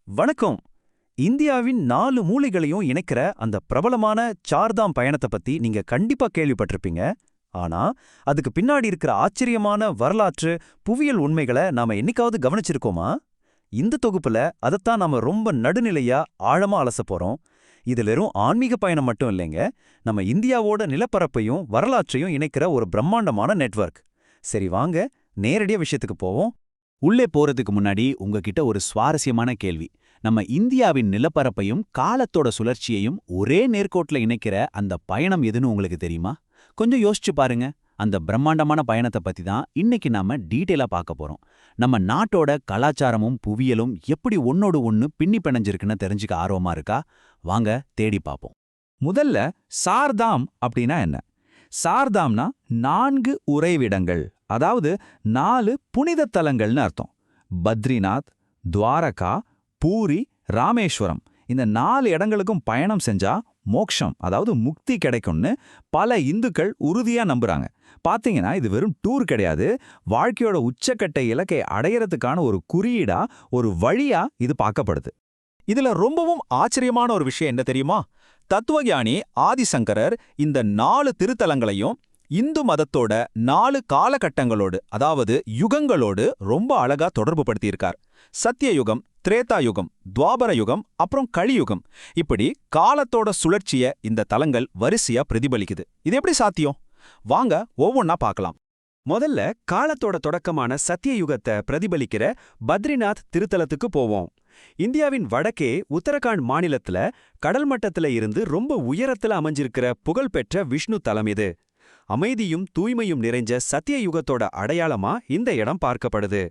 வணக்கம். இந்தியாவின் 4 மூலைகளையும் இணைக்கிற அந்த பிரபலமான சார்தாம் பயணத்தை பத்தி நீங்க கண்டிப்பா கேள்விப்பட்டிருப்பீங்க. ஆனா, அதுக்கு பின்னாடி இருக்கிற ஆச்சரியமான வரலாற்று, புவியியல் உண்மைகளை நாம என்னைக்காவது கவனிச்சிருக்கோமா? இந்த தொகுப்புல அதத்தான் நாம ரொம்ப நடுநிலையா, ஆழமா அலசப் போறோம். இது வெறும் ஆன்மீக பயணம் மட்டும் இல்லைங்க. நம்ம இந்தியாவோட நிலப்பரப்பையும் வரலாற்றையும் இணைக்கிற ஒரு பிரம்மாண்டமான நெட்வொர்க். சரி வாங்க, நேரடியா விஷயத்துக்கு போவோம். உள்ளே போறதுக்கு முன்னாடி உங்ககிட்ட ஒரு சுவாரஸ்யமான கேள்வி. நம்ம இந்தியாவின் நிலப்பரப்பையும் காலத்தோட சுழற்சியையும் ஒரே நேர்கோட்ல இணைக்கிற அந்த பயணம் எதுன்னு உங்களுக்கு தெரியுமா? கொஞ்சம் யோசிச்சு பாருங்க. அந்த பிரம்மாண்டமான பயணத்தை பத்தி தான் இன்னைக்கு நாம டீட்டெயிலா பார்க்க போறோம். நம்ம நாட்டோட கலாச்சாரமும் புவியியலும் எப்படி ஒன்னோடு ஒன்னு பின்னி பிணைஞ்சிருக்குன்னு தெரிஞ்சுக்க ஆர்வமா இருக்கா? வாங்க தேடி பார்ப்போம். முதல்ல சார்தாம் அப்படின்னா என்ன? சார்தாம்னா 4 உறைவிடங்கள், அதாவது 4 புனித தலங்கள்னு அர்த்தம். பத்ரிநாத், துவாரகா, பூரி, ராமேஸ்வரம் இந்த 4 இடங்களுக்கும் பயணம் செஞ்சா மோக்ஷம், அதாவது முக்தி கிடைக்கும்னு பல இந்துக்கள் உறுதியா நம்புறாங்க. பாத்தீங்கன்னா இது வெறும் டூர் கிடையாது, வாழ்க்கையோட உச்சக்கட்ட இலக்கை அடையறதுக்கான ஒரு குறியீடா, ஒரு வழியா இது பார்க்கப்படுது. இதுல ரொம்பவும் ஆச்சரியமான ஒரு விஷயம் என்ன தெரியுமா? தத்துவஞானி ஆதிசங்கரர் இந்த 4 திருத்தலங்களையும் இந்து மதத்தோட 4 காலகட்டங்களோடு, அதாவது யுகங்களோடு ரொம்ப அழகா தொடர்பு படுத்தியிருக்கார். சத்தியயுகம், திரேதா யுகம், துவாபர யுகம், அப்புறம் கலியுகம். இப்படி காலத்தோட சுழற்சிய இந்த தலங்கள் வரிசையா பிரதிபலிக்குது. இது எப்படி சாத்தியம்? வாங்க ஒவ்வொன்னா பார்க்கலாம். முதல்ல காலத்தோட தொடக்கமான சத்தியயுகத்தை பிரதிபலிக்கிற பத்ரிநாத் திருத்தலத்துக்கு போவோம். இந்தியாவின் வடக்கே உத்தரகாண்ட் மாநிலத்துல கடல் மட்டத்துல இருந்து ரொம்ப உயரத்துல அமைஞ்சிருக்கிற புகழ்பெற்ற விஷ்ணு தலம் இது. அமைதியும் தூய்மையும் நிறைஞ்ச சத்தியயுகத்தோட அடையாளமா இந்த இடம் பார்க்கப்படுது.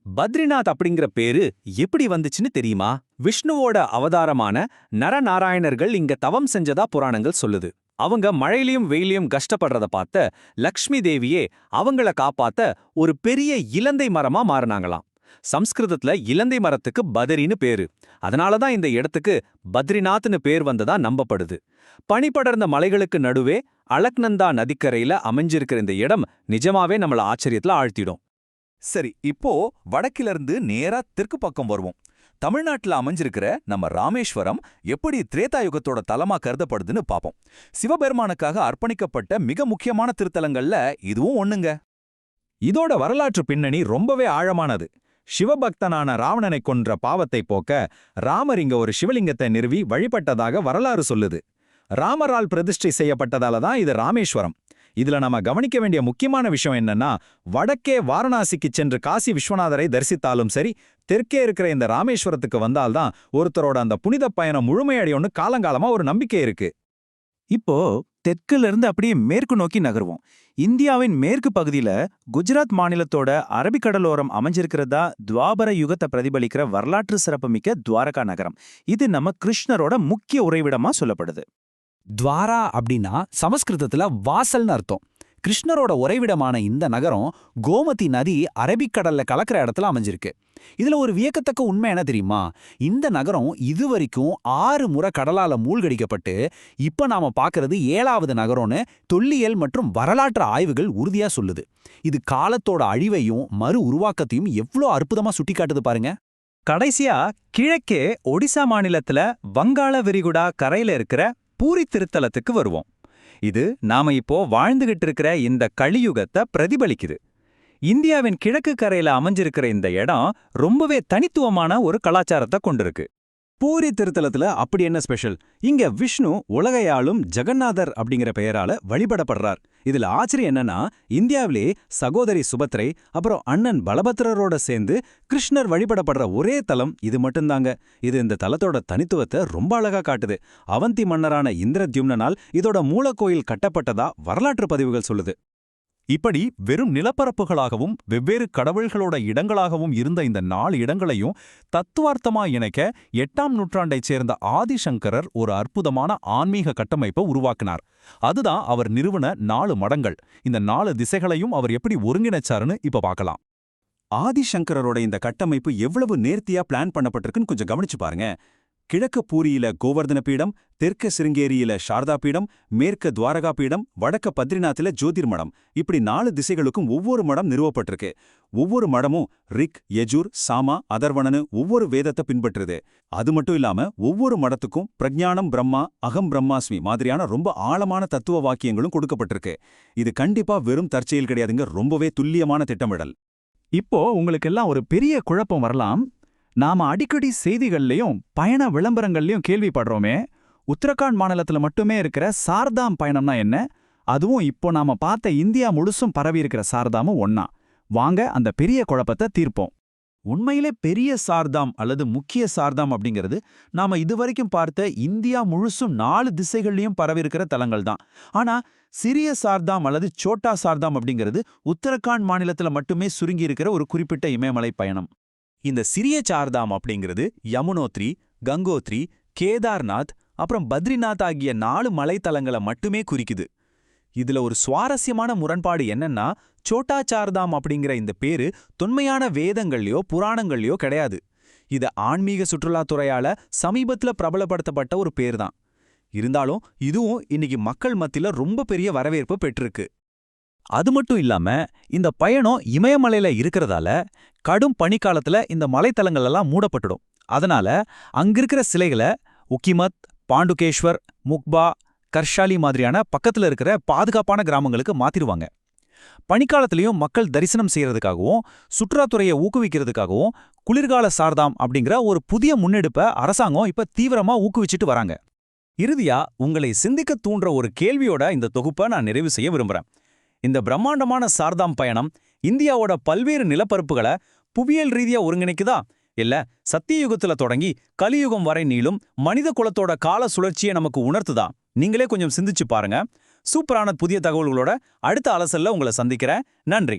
பத்ரிநாத் அப்படிங்கிற பேரு எப்படி வந்துச்சுன்னு தெரியுமா? விஷ்ணுவோட அவதாரமான நரநாராயணர்கள் இங்க தவம் செஞ்சதா புராணங்கள் சொல்லுது. அவங்க மழையிலையும் வெயிலையும் கஷ்டப்படுறத பார்த்த லக்ஷ்மி தேவியே அவங்கள காப்பாத்த ஒரு பெரிய இலந்தை மரமா மாறினாங்களாம். சம்ஸ்கிருதத்துல இலந்தை மரத்துக்கு பதரின்னு பேரு. அதனாலதான் இந்த இடத்துக்கு பத்ரிநாத்னு பேர் வந்ததா நம்பப்படுது. பனிபடர்ந்த மலைகளுக்கு நடுவே அலக்நந்தா நதிக்கரையில அமைஞ்சிருக்கிற இந்த இடம் நிஜமாவே நம்மள ஆச்சரியத்துல ஆழ்த்திடும். சரி, இப்போ வடக்கிலிருந்து நேரா தெற்கு பக்கம் வருவோம். தமிழ்நாட்டுல அமைஞ்சிருக்கிற நம்ம ராமேஸ்வரம் எப்படி திரேதாயுகத்தோட தலமா கருதப்படுதுன்னு பாப்போம். சிவபெருமானுக்காக அர்ப்பணிக்கப்பட்ட மிக முக்கியமான திருத்தலங்கள்ல இதுவும் ஒண்ணுங்க. இதோட வரலாற்று பின்னணி ரொம்பவே ஆழமானது. சிவபக்தனான ராவணனை கொன்ற பாவத்தை போக்க ராமர் இங்க ஒரு சிவலிங்கத்தை நிறுவி வழிபட்டதாக வரலாறு சொல்லுது. ராமரால் பிரதிஷ்டை செய்யப்பட்டதால தான் இது ராமேஸ்வரம். இதுல நம்ம கவனிக்க வேண்டிய முக்கியமான விஷயம் என்னன்னா, வடக்கே வாரணாசிக்கு சென்று காசி விஸ்வநாதரை தரிசித்தாலும் சரி, தெற்கே இருக்கிற இந்த ராமேஸ்வரத்துக்கு வந்தால்தான் ஒருத்தரோட அந்த புனித பயணம் முழுமையடையும்னு காலங்காலமா ஒரு நம்பிக்கை இருக்கு. இப்போ தெற்குல இருந்து அப்படியே மேற்கு நோக்கி நகருவோம். இந்தியாவின் மேற்கு பகுதியில குஜராத் மாநிலத்தோட அரபிக்கடலோரம் அமைஞ்சிருக்கிறதா துவாபர யுகத்தை பிரதிபலிக்கிற வரலாற்று சிறப்புமிக்க துவாரகா நகரம். இது நம்ம கிருஷ்ணரோட முக்கிய உறைவிடமா சொல்லப்படுது. துவாரா அப்படின்னா சமஸ்கிருதத்துல வாசல்னு அர்த்தம். கிருஷ்ணரோட உறைவிடமான இந்த நகரம் கோமதி நதி அரபிக்கடல்ல கலக்கிற இடத்துல அமைஞ்சிருக்கு. இதுல ஒரு வியக்கத்தக்க உண்மை என்ன தெரியுமா? இந்த நகரம் இதுவரைக்கும் 6 முறை கடலால மூழ்கடிக்கப்பட்டு இப்ப நாம பாக்குறது 7வது நகரம்னு தொல்லியல் மற்றும் வரலாற்று ஆய்வுகள் உறுதியா சொல்லுது. இது காலத்தோட அழிவையும் மறு உருவாக்கத்தையும் எவ்வளோ அற்புதமா சுட்டிக்காட்டுது பாருங்க. கடைசியா கிழக்கே ஒடிசா மாநிலத்துல வங்காள விரிகுடா கரையில இருக்கிற பூரி திருத்தலத்துக்கு வருவோம். இது நாம இப்போ வாழ்ந்துகிட்டு இருக்கிற இந்த கலியுகத்தை பிரதிபலிக்குது. இந்தியாவின் கிழக்கு கரையில அமைஞ்சிருக்கிற இந்த இடம் ரொம்பவே தனித்துவமான ஒரு கலாச்சாரத்தை கொண்டிருக்கு. பூரி திருத்தலத்துல அப்படி என்ன ஸ்பெஷல்? இங்க விஷ்ணு உலகையாளும் ஜெகநாதர் அப்படிங்கிற பெயரால வழிபடப்படுறார். இதுல ஆச்சரியம் என்னன்னா, இந்தியாவிலே சகோதரி சுபத்ரை அப்புறம் அண்ணன் பலபத்ரரோட சேர்ந்து கிருஷ்ணர் வழிபடப்படுற ஒரே தலம் இது மட்டும்தாங்க. இது இந்த தலத்தோட தனித்துவத்தை ரொம்ப அழகா காட்டுது. அவந்தி மன்னரான இந்திரத்யும்னனால் இதோட மூலக்கோயில் கட்டப்பட்டதா வரலாற்று பதிவுகள் சொல்லுது. இப்படி வெறும் நிலப்பரப்புகளாகவும் வெவ்வேறு கடவுள்களோட இடங்களாகவும் இருந்த இந்த 4 இடங்களையும் தத்துவார்த்தமா இணைக்க 8ஆம் நூற்றாண்டைச் சேர்ந்த ஆதிசங்கரர் ஒரு அற்புதமான ஆன்மீக கட்டமைப்பை உருவாக்கினார். அதுதான் அவர் நிறுவன 4 மடங்கள். இந்த 4 திசைகளையும் அவர் எப்படி ஒருங்கிணைச்சாருன்னு இப்ப பார்க்கலாம். ஆதிசங்கரோட இந்த கட்டமைப்பு எவ்வளவு நேர்த்தியா பிளான் பண்ணப்பட்டிருக்குன்னு கொஞ்சம் கவனிச்சு பாருங்க. கிழக்கு பூரியில கோவர்தன பீடம், தெற்கு சிருங்கேரியில சாரதா பீடம், மேற்க துவாரகா பீடம், வடக்க பத்ரிநாத்ல ஜோதிர் மடம், இப்படி 4 திசைகளுக்கும் ஒவ்வொரு மடம் நிறுவப்பட்டிருக்கு. ஒவ்வொரு மடமும் ரிக், யஜுர், சாமா, அதர்வணனு ஒவ்வொரு வேதத்தை பின்பற்றுது. அது மட்டும் இல்லாம ஒவ்வொரு மடத்துக்கும் பிரஜ்ஞானம் பிரம்மா, அகம் பிரம்மாஸ்மி மாதிரியான ரொம்ப ஆழமான தத்துவ வாக்கியங்களும் கொடுக்கப்பட்டிருக்கு. இது கண்டிப்பா வெறும் தற்செயல் கிடையாதுங்க, ரொம்பவே துல்லியமான திட்டமிடல். இப்போ உங்களுக்கெல்லாம் ஒரு பெரிய குழப்பம் வரலாம். நாம அடிக்கடி செய்திகள்லயும் பயண விளம்பரங்கள்லயும் கேள்விப்படுறோமே, உத்தரகாண்ட் மாநிலத்துல மட்டுமே இருக்கிற சார்தாம் பயணம்னா என்ன? அதுவும் இப்போ நாம பார்த்த இந்தியா முழுசும் பரவி இருக்கிற சாரதாமும் ஒன்னா? வாங்க அந்த பெரிய குழப்பத்தை தீர்ப்போம். உண்மையிலே பெரிய சார்தாம் அல்லது முக்கிய சார்தாம் அப்படிங்கிறது நாம இதுவரைக்கும் பார்த்த இந்தியா முழுசும் 4 திசைகள்லயும் பரவியிருக்கிற தலங்கள் தான். ஆனா சிறிய சார்தாம் அல்லது சோட்டா சார்தாம் அப்படிங்கிறது உத்தரகாண்ட் மாநிலத்துல மட்டுமே சுருங்கி இருக்கிற ஒரு குறிப்பிட்ட இமயமலை பயணம். இந்த சிறிய சார்தாம் அப்படிங்கிறது யமுனோத்ரி, கங்கோத்ரி, கேதார்நாத் அப்புறம் பத்ரிநாத் ஆகிய 4 மலைத்தலங்களை மட்டுமே குறிக்குது. இதுல ஒரு சுவாரஸ்யமான முரண்பாடு என்னன்னா, சோட்டா சார்தாம் அப்படிங்கிற இந்த பேரு தொன்மையான வேதங்கள்லயோ புராணங்கள்லயோ கிடையாது. இது ஆன்மீக சுற்றுலாத்துறையால சமீபத்துல பிரபலப்படுத்தப்பட்ட ஒரு பேர் தான். இருந்தாலும் இதுவும் இன்னைக்கு மக்கள் மத்தியில ரொம்ப பெரிய வரவேற்பு பெற்றிருக்கு. அது மட்டும் இல்லாம இந்த பயணம் இமயமலையில இருக்கிறதால கடும் பனிக்காலத்துல இந்த மலைத்தலங்கள் எல்லாம் மூடப்பட்டுடும். அதனால அங்கிருக்கிற சிலைகளை உக்கிமத், பாண்டுகேஸ்வர், முக்பா, கர்ஷாலி மாதிரியான பக்கத்துல இருக்கிற பாதுகாப்பான கிராமங்களுக்கு மாத்திடுவாங்க. பனிக்காலத்திலையும் மக்கள் தரிசனம் செய்யறதுக்காகவும் சுற்றுலாத்துறையை ஊக்குவிக்கிறதுக்காகவும் குளிர்கால சார்தாம் அப்படிங்கிற ஒரு புதிய முன்னெடுப்பை அரசாங்கம் இப்ப தீவிரமா ஊக்குவிச்சிட்டு வராங்க. இறுதியா உங்களை சிந்திக்க தூண்டுற ஒரு கேள்வியோட இந்த தொகுப்பை நான் நிறைவு செய்ய விரும்புறேன். இந்த பிரம்மாண்டமான சார்தாம் பயணம் இந்தியாவோட பல்வேறு நிலப்பரப்புகளை புவியியல் ரீதியா ஒருங்கிணைக்குதா, இல்ல சத்தியயுகத்துல தொடங்கி கலியுகம் வரை நீளும் மனித குலத்தோட கால சுழற்சியை நமக்கு உணர்த்துதா? நீங்களே கொஞ்சம் சிந்திச்சு பாருங்க. சூப்பரான புதிய தகவல்களோட அடுத்த அலசல்ல உங்களை சந்திக்கிறேன். நன்றி.